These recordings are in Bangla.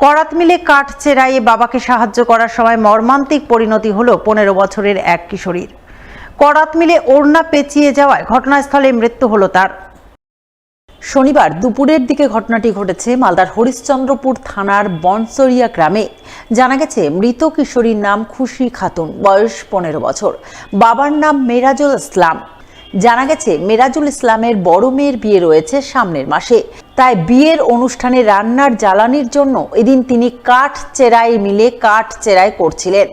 করাত মিলে কাঠ চেরাইয়ে বাবাকে সাহায্য করার সময় মর্মান্তিক পরিণতি হলো 15 বছরের এক কিশোরীর। করাত মিলে ওড়না পেঁচিয়ে যাওয়ায় ঘটনাস্থলে মৃত্যু হলো তার। শনিবার দুপুরের দিকে ঘটনাটি ঘটেছে মালদার হরিশ্চন্দ্রপুর থানার বনসরিয়া গ্রামে। জানা গেছে মৃত কিশোরীর নাম খুশি খাতুন, বয়স 15 বছর। বাবার নাম মেরাজুল ইসলাম। জানা গেছে মেরাজুল ইসলামের বড় মেয়ের বিয়ে রয়েছে সামনের মাসে, তাই বিয়ের অনুষ্ঠানে রান্নার জ্বালানির জন্য এদিন তিনি কাঠ চেরাই মিলে কাঠ চেরাই করছিলেন।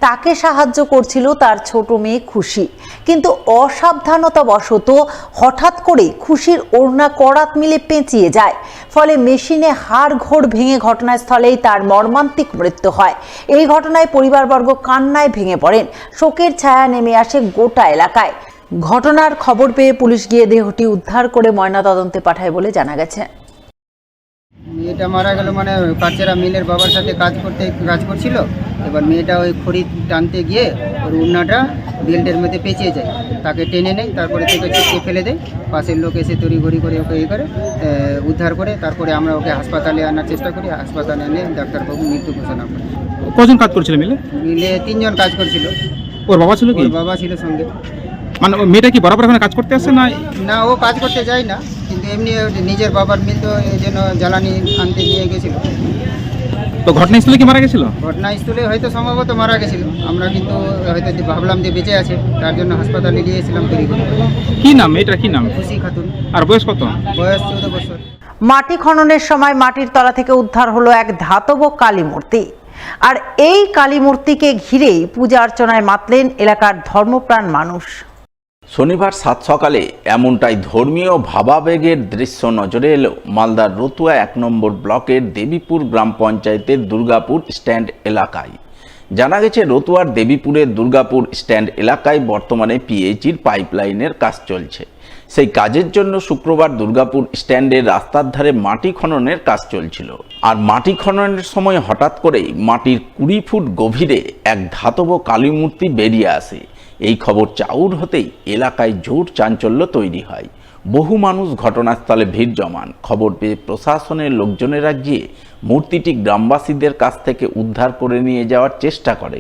তাকে সাহায্য করছিল তার ছোট মেয়ে খুশি, কিন্তু অসাবধানতাবশত হঠাৎ করে খুশির ওড়না করাত মিলে পেঁচিয়ে যায়। ফলে মেশিনে হাড় ঘোড় ভেঙে ঘটনাস্থলেই তার মর্মান্তিক মৃত্যু হয়। এই ঘটনায় পরিবারবর্গ কান্নায় ভেঙে পড়েন। শোকের ছায়া নেমে আসে গোটা এলাকায়। ঘটনার খবর পেয়ে পুলিশ গিয়ে দেহটি উদ্ধার করে ময়নাতদন্তে পাঠায় বলে জানা গেছে। মেয়েটা মারা গেল মানে কাচেরা মিলের বাবার সাথে কাজ করছিল। এবার মেয়েটা ওই খড়ি টানতে গিয়ে ওর উন্নাটা বেল্টের মধ্যে পেঁচিয়ে যায়, তাকে টেনে নেয়, তারপরে থেকে ছিটকে ফেলে দেয়। পাশের লোক এসে তড়িঘড়ি করে ওকে করে উদ্ধার করে, তারপরে আমরা ওকে হাসপাতালে আনার চেষ্টা করি। হাসপাতালে এনে ডাক্তারবাবু মৃত্যু ঘোষণা করে। কজন কাজ করছিল মিলে? 3 জন কাজ করছিল। ওর বাবা ছিল কি? ওর বাবা ছিল সঙ্গে। মানে মেয়েটা কি বরাবর এখানে কাজ করতে আসে না? না, ও কাজ করতে যায় না, কিন্তু এমনি নিজের বাবার মিল তো এই জন্য জ্বালানি আনতে নিয়ে গেছিল। তো ঘটনাস্থলে কি মারা গেছিল? ঘটনাস্থলে হয়তো সম্ভবত মারা গেছিল। আমরা কিন্তু হয়তো ভাবলাম যে বেঁচে আছে, তার জন্য হাসপাতালে নিয়ে এসেছিলাম তৈরি করে। কি নাম মেয়েটার? কি নাম? খুশি খাতুন। আর বয়স কত? বয়স 14 বছর। মাটি খননের সময় মাটির তলা থেকে উদ্ধার হলো এক ধাতব কালী মূর্তি। আর এই কালী মূর্তিকে ঘিরেই পূজা অর্চনায় মাতলেন এলাকার ধর্মপ্রাণ মানুষ। শনিবার সাত সকালে এমনটাই ধর্মীয় ভাবাবেগের দৃশ্য নজরে এলো মালদার রতুয়া 1 নম্বর ব্লকের দেবীপুর গ্রাম পঞ্চায়েতের দুর্গাপুর স্ট্যান্ড এলাকায়। জানা গেছে রতুয়ার দেবীপুরের দুর্গাপুর স্ট্যান্ড এলাকায় বর্তমানে পিএইচির পাইপলাইনের কাজ চলছে। সেই কাজের জন্য শুক্রবার দুর্গাপুর স্ট্যান্ডের রাস্তার ধারে মাটি খননের কাজ চলছিল। আর মাটি খননের সময় হঠাৎ করেই মাটির 20 ফুট গভীরে এক ধাতব কালী মূর্তি বেরিয়ে আসে। এই খবর চাউর হতেই এলাকায় জোর চাঞ্চল্য তৈরি হয়। বহু মানুষ ঘটনাস্থলে ভিড় জমান। খবর পেয়ে প্রশাসনের লোকজনেরা গিয়ে মূর্তিটি গ্রামবাসীদের কাছ থেকে উদ্ধার করে নিয়ে যাওয়ার চেষ্টা করে,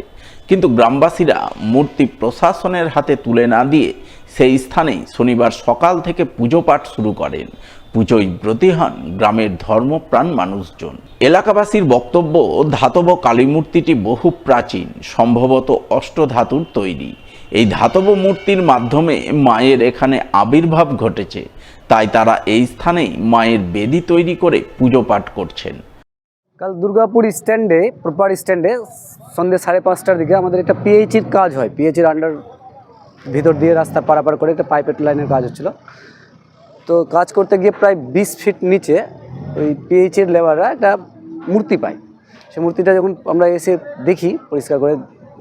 কিন্তু গ্রামবাসীরা মূর্তি প্রশাসনের হাতে তুলে না দিয়ে সেই স্থানেই শনিবার সকাল থেকে পুজো পাঠ শুরু করেন। পুজোয় ব্রতী হন গ্রামের ধর্মপ্রাণ মানুষজন। এলাকাবাসীর বক্তব্য, ধাতব কালী মূর্তিটি বহু প্রাচীন, সম্ভবত অষ্টধাতুর তৈরি। এই ধাতব মূর্তির মাধ্যমে মায়ের এখানে আবির্ভাব ঘটেছে, তাই তারা এই স্থানেই মায়ের বেদি তৈরি করে পুজো পাঠ করছেন। কাল দুর্গাপুর স্ট্যান্ডে, প্রপার স্ট্যান্ডে সন্ধ্যে 5:30টার দিকে আমাদের একটা পিএইচির কাজ হয়। পিএইচির আন্ডার ভিতর দিয়ে রাস্তা পারাপার করে একটা পাইপের লাইনের কাজ হচ্ছিল। তো কাজ করতে গিয়ে প্রায় 20 ফিট নিচে ওই পিএইচির লেবাররা একটা মূর্তি পায়। সেই মূর্তিটা যখন আমরা এসে দেখি, পরিষ্কার করে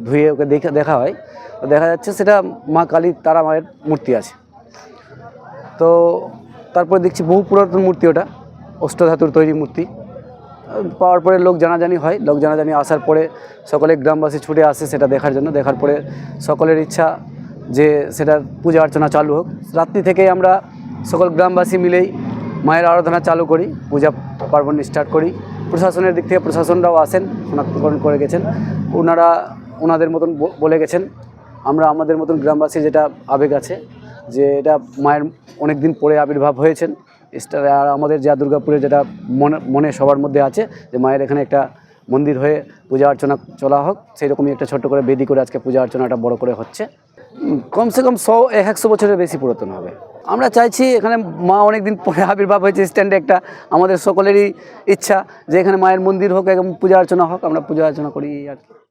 ধুয়ে ওকে দেখা হয়, তো দেখা যাচ্ছে সেটা মা কালী তারা মায়ের মূর্তি আছে। তো তারপরে দেখছি বহু পুরাতন মূর্তি, ওটা অষ্টধাতুর তৈরি মূর্তি। পাওয়ার পরে লোক জানাজানি হয়। লোক জানাজানি আসার পরে সকলে গ্রামবাসী ছুটে আসে সেটা দেখার জন্য। দেখার পরে সকলের ইচ্ছা যে সেটা পূজা অর্চনা চালু হোক। রাত্রি থেকেই আমরা সকল গ্রামবাসী মিলেই মায়ের আরাধনা চালু করি, পূজা পার্বণ স্টার্ট করি। প্রশাসনের দিক থেকে প্রশাসনরাও আসেন, শনাক্তকরণ করে গেছেন। ওনাদের মতন বলে গেছেন। আমরা আমাদের মতন গ্রামবাসীর যেটা আবেগ আছে যে এটা মায়ের অনেক দিন পরে আবির্ভাব হয়েছেন। আর আমাদের যা দুর্গাপুরে যেটা মনে সবার মধ্যে আছে যে মায়ের এখানে একটা মন্দির হয়ে পূজা অর্চনা চলা হোক, সেই রকমই একটা ছোট্ট করে বেদি করে আজকে পূজা অর্চনাটা বড় করে হচ্ছে। কমসে কম 100-100 বছরের বেশি পুরাতন হবে। আমরা চাইছি এখানে মা অনেক দিন পরে আবির্ভাব হয়েছে স্ট্যান্ডে, একটা আমাদের সকলেরই ইচ্ছা যে এখানে মায়ের মন্দির হোক এবং পূজা অর্চনা হোক। আমরা পূজা অর্চনা করি আর কি।